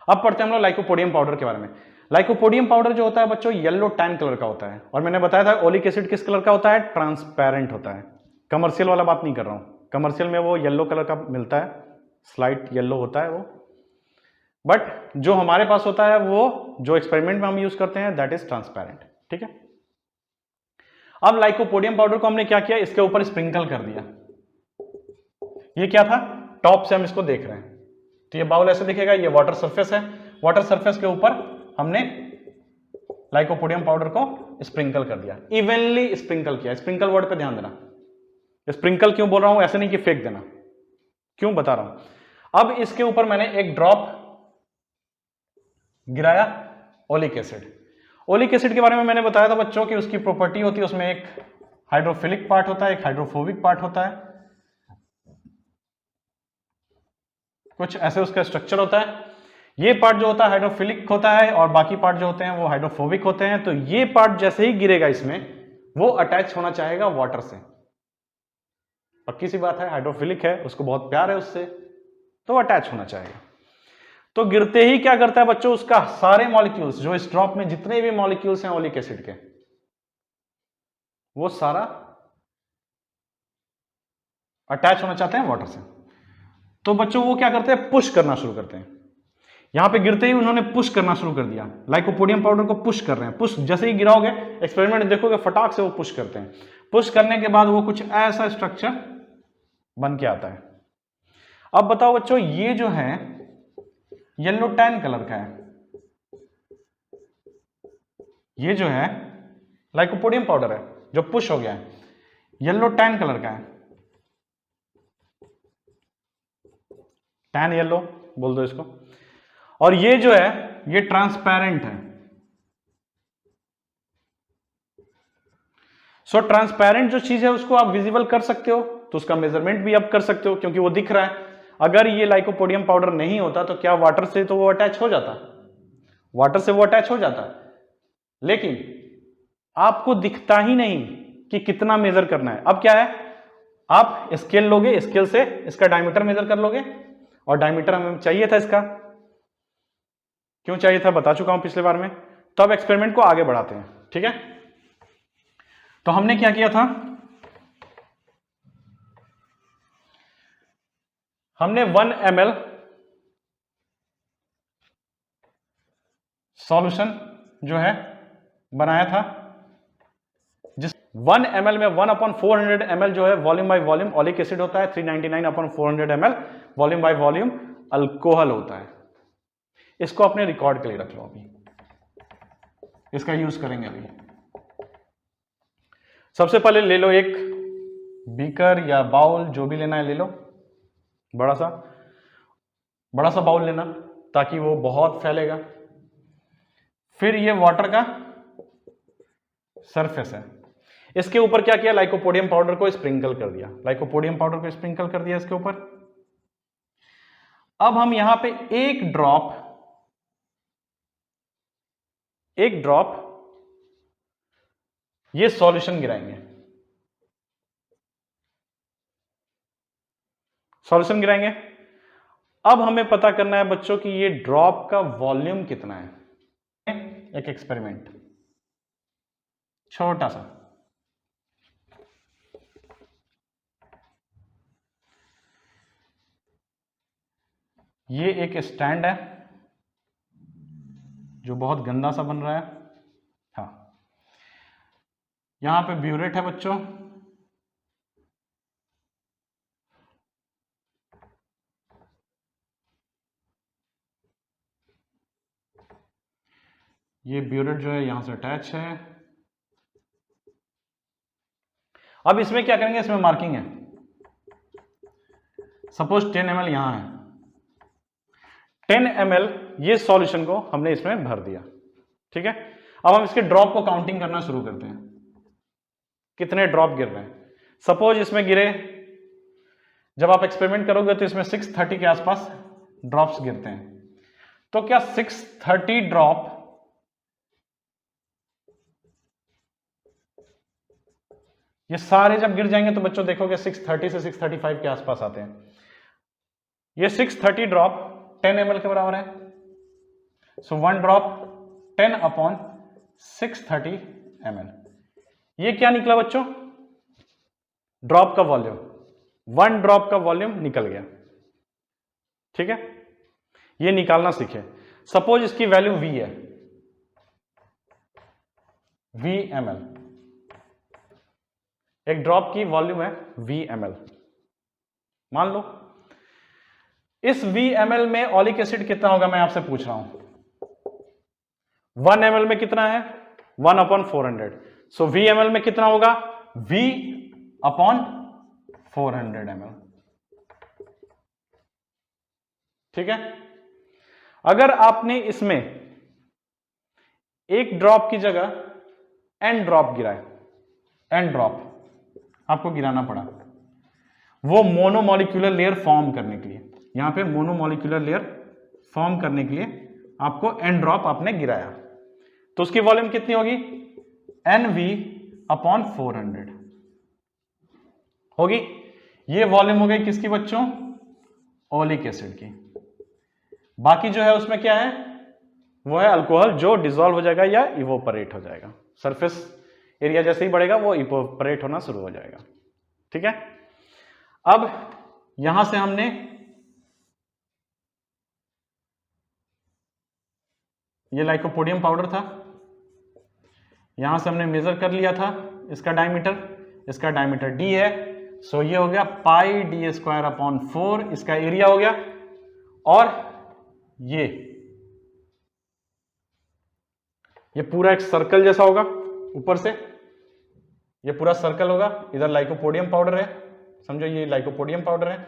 अब पढ़ते हैं हम लोग लाइकोपोडियम पाउडर के बारे में। लाइकोपोडियम पाउडर जो होता है बच्चों येलो टैन कलर का होता है, और मैंने बताया था ओलिक एसिड किस कलर का होता है, ट्रांसपेरेंट होता है। कमर्शियल वाला बात नहीं कर रहा हूं, कमर्शियल में वो येलो कलर का मिलता है, स्लाइट येलो होता है वो, बट जो हमारे पास होता है वो जो एक्सपेरिमेंट में हम यूज करते हैं दैट इज ट्रांसपेरेंट, ठीक है। अब लाइकोपोडियम पाउडर को हमने क्या किया, इसके ऊपर स्प्रिंकल कर दिया। ये क्या था, टॉप से हम इसको देख रहे हैं तो ये बाउल ऐसे दिखेगा, ये वाटर सरफेस है, वाटर सरफेस के ऊपर हमने लाइकोपोडियम पाउडर को स्प्रिंकल कर दिया, इवनली स्प्रिंकल किया। स्प्रिंकल वर्ड पे ध्यान देना, स्प्रिंकल क्यों बोल रहा हूं, ऐसे नहीं कि फेंक देना, क्यों बता रहा हूं। अब इसके ऊपर मैंने एक ड्रॉप गिराया ओलिक एसिड। ओलिक एसिड के बारे में मैंने बताया था बच्चों कि उसकी प्रॉपर्टी होती है, उसमें एक हाइड्रोफिलिक पार्ट होता है, एक हाइड्रोफोबिक पार्ट होता है, कुछ ऐसे उसका स्ट्रक्चर होता है। ये पार्ट जो होता है हाइड्रोफिलिक होता है और बाकी पार्ट जो होते हैं वो हाइड्रोफोबिक होते हैं। तो ये पार्ट जैसे ही गिरेगा इसमें वो अटैच होना चाहेगा वाटर से, पक्की सी बात है, हाइड्रोफिलिक है, उसको बहुत प्यार है उससे, तो अटैच होना चाहेगा। तो गिरते ही क्या करता है बच्चों, उसका सारे मॉलिक्यूल्स जो इस ड्रॉप में जितने भी मॉलिक्यूल्स हैं ओलिक एसिड के, वो सारा अटैच होना चाहते हैं वाटर से। तो बच्चों वो क्या करते हैं, पुश करना शुरू करते हैं। यहां पे गिरते ही उन्होंने पुश करना शुरू कर दिया, लाइकोपोडियम पाउडर को पुश कर रहे हैं। पुश जैसे ही गिराओगे एक्सपेरिमेंट देखोगे फटाक से वो पुश करते हैं। पुश करने के बाद वो कुछ ऐसा स्ट्रक्चर बन के आता है। अब बताओ बच्चों, ये जो है येलो टैन कलर का है, ये जो है लाइकोपोडियम पाउडर है जो पुश हो गया है, येलो टैन कलर का है, टैन येलो बोल दो इसको। और ये जो है ये ट्रांसपेरेंट है। सो ट्रांसपेरेंट जो चीज है उसको आप विजिबल कर सकते हो, तो उसका मेजरमेंट भी आप कर सकते हो क्योंकि वो दिख रहा है। अगर ये लाइकोपोडियम पाउडर नहीं होता तो क्या वाटर से तो वो अटैच हो जाता, वाटर से वो अटैच हो जाता है, लेकिन आपको दिखता ही नहीं कि कितना मेजर करना है। अब क्या है, आप स्केल लोगे, स्केल से इसका डायमीटर मेजर कर लोगे, और डायमीटर हमें चाहिए था इसका, क्यों चाहिए था बता चुका हूं पिछले बार में। तो अब एक्सपेरिमेंट को आगे बढ़ाते हैं, ठीक है। तो हमने क्या किया था, हमने 1 ml सॉल्यूशन जो है बनाया था, जिस 1 ml में 1/400 ml जो है volume by volume oleic acid होता है, 399/400 ml volume by volume alcohol होता है। इसको अपने रिकॉर्ड के लिए रख लो, अभी इसका यूज करेंगे। अभी सबसे पहले ले लो एक बीकर या बाउल, जो भी लेना है ले लो, बड़ा सा बाउल लेना, ताकि वो बहुत फैलेगा। फिर ये वाटर का सरफेस है, इसके ऊपर क्या किया, लाइकोपोडियम पाउडर को स्प्रिंकल कर दिया, लाइकोपोडियम पाउडर को स्प्रिंकल कर दिया इसके ऊपर। अब हम यहां पे एक ड्रॉप ये सॉल्यूशन गिराएंगे। सॉल्यूशन गिराएंगे। अब हमें पता करना है बच्चों कि ये ड्रॉप का वॉल्यूम कितना है। एक एक्सपेरिमेंट छोटा सा, ये एक स्टैंड है जो बहुत गंदा सा बन रहा है। हाँ, यहां पे ब्यूरेट है बच्चों, ये ब्यूरेट जो है यहां से अटैच है। अब इसमें क्या करेंगे, इसमें मार्किंग है, सपोज 10 ml यहां है, 10 ml ये सॉल्यूशन को हमने इसमें भर दिया, ठीक है। अब हम इसके ड्रॉप को काउंटिंग करना शुरू करते हैं, कितने ड्रॉप गिर रहे हैं। सपोज इसमें गिरे, जब आप एक्सपेरिमेंट करोगे तो इसमें 630 के आसपास ड्रॉप्स गिरते हैं। तो क्या 630 ड्रॉप ये सारे जब गिर जाएंगे तो बच्चों देखोगे 630 से 635 के आसपास आते हैं। ये 630 ड्रॉप 10 ml के बराबर है। सो 1 ड्रॉप 10/630 ml। ये क्या निकला बच्चों, ड्रॉप का वॉल्यूम, 1 ड्रॉप का वॉल्यूम निकल गया, ठीक है। ये निकालना सीखे। सपोज इसकी वैल्यू V है, V ml, एक ड्रॉप की वॉल्यूम है V ml। मान लो इस V ml में ऑलिक एसिड कितना होगा, मैं आपसे पूछ रहा हूं। 1 ml में कितना है, 1/400। सो V ml में कितना होगा, V/400 ml, ठीक है। अगर आपने इसमें एक ड्रॉप की जगह n ड्रॉप गिराए, n ड्रॉप आपको गिराना पड़ा, वो मोनोमॉलिक्यूलर लेयर फॉर्म करने के लिए, यहां पे मोनोमॉलिक्यूलर लेयर फॉर्म करने के लिए आपको n ड्रॉप आपने गिराया, तो उसकी वॉल्यूम कितनी होगी, NV/400 होगी। ये वॉल्यूम हो गई किसकी बच्चों, ओलिक एसिड की। बाकी जो है उसमें क्या है, वो है अल्कोहल जो डिसॉल्व हो जाएगा या इवोपरेट हो जाएगा। सरफेस एरिया जैसे ही बढ़ेगा वो इवोपरेट होना शुरू हो जाएगा, ठीक है। अब यहां से हमने ये लाइकोपोडियम पाउडर था, यहां से हमने मेजर कर लिया था इसका डायमीटर D है। सो ये हो गया πd²/4, इसका एरिया हो गया। और ये पूरा एक सर्कल जैसा होगा, ऊपर से ये पूरा सर्कल होगा। इधर लाइकोपोडियम पाउडर है, समझो ये लाइकोपोडियम पाउडर है,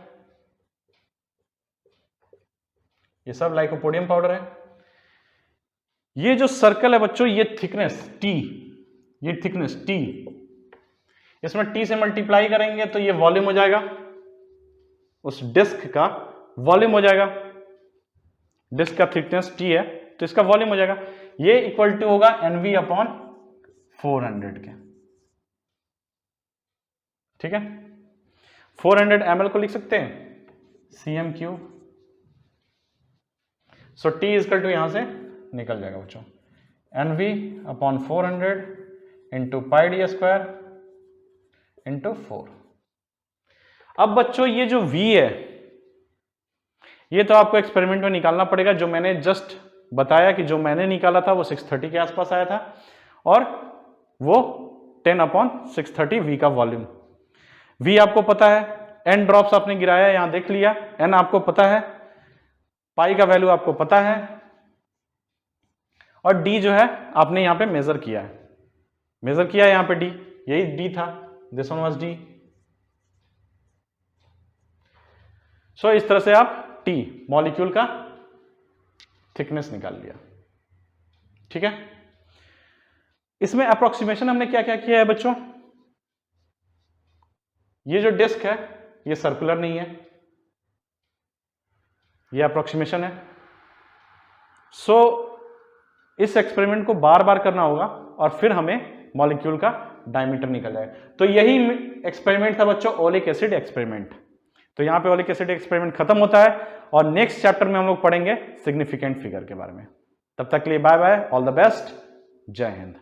ये सब लाइकोपोडियम पाउडर है। ये जो सर्कल है बच्चों, ये थिकनेस T, इसमें T से मल्टीप्लाई करेंगे तो ये वॉल्यूम हो जाएगा, उस डिस्क का वॉल्यूम हो जाएगा। डिस्क का थिकनेस T है तो इसका वॉल्यूम हो जाएगा, ये इक्वल टू होगा NV अपॉन 400 के, ठीक है। 400 ml को लिख सकते हैं cm3। So T equal to यहां से निकल जाएगा बच्चों, NV upon 400 into pi D square into 4। अब बच्चों ये जो V है ये तो आपको एक्सपेरिमेंट में निकालना पड़ेगा। जो मैंने जस्ट बताया कि जो मैंने निकाला था वो 630 के आसपास आया था, और वो 10/630 V का वॉल्यूम। V आपको पता है, N ड्रॉप्स आपने गिराया यहां देख लिया, N आपको पता है, पाई का वैल्यू आपको पता है, और D जो है आपने यहां पे मेजर किया है, यहां पे D, यही D था, दिस वन वाज D। सो इस तरह से आप T मॉलिक्यूल का थिकनेस निकाल लिया, ठीक है। इसमें अप्रोक्सीमेशन हमने क्या क्या किया है बच्चों, ये जो डिस्क है ये सर्कुलर नहीं है, ये अप्रोक्सीमेशन है। सो इस एक्सपेरिमेंट को बार बार करना होगा और फिर हमें मॉलिक्यूल का डायमीटर निकल जाएगा। तो यही एक्सपेरिमेंट था बच्चों, ओलिक एसिड एक्सपेरिमेंट। तो यहां पे ओलिक एसिड एक्सपेरिमेंट खत्म होता है, और नेक्स्ट चैप्टर में हम लोग पढ़ेंगे सिग्निफिकेंट फिगर के बारे में। तब तक के लिए bye bye, all the best, जय हिंद।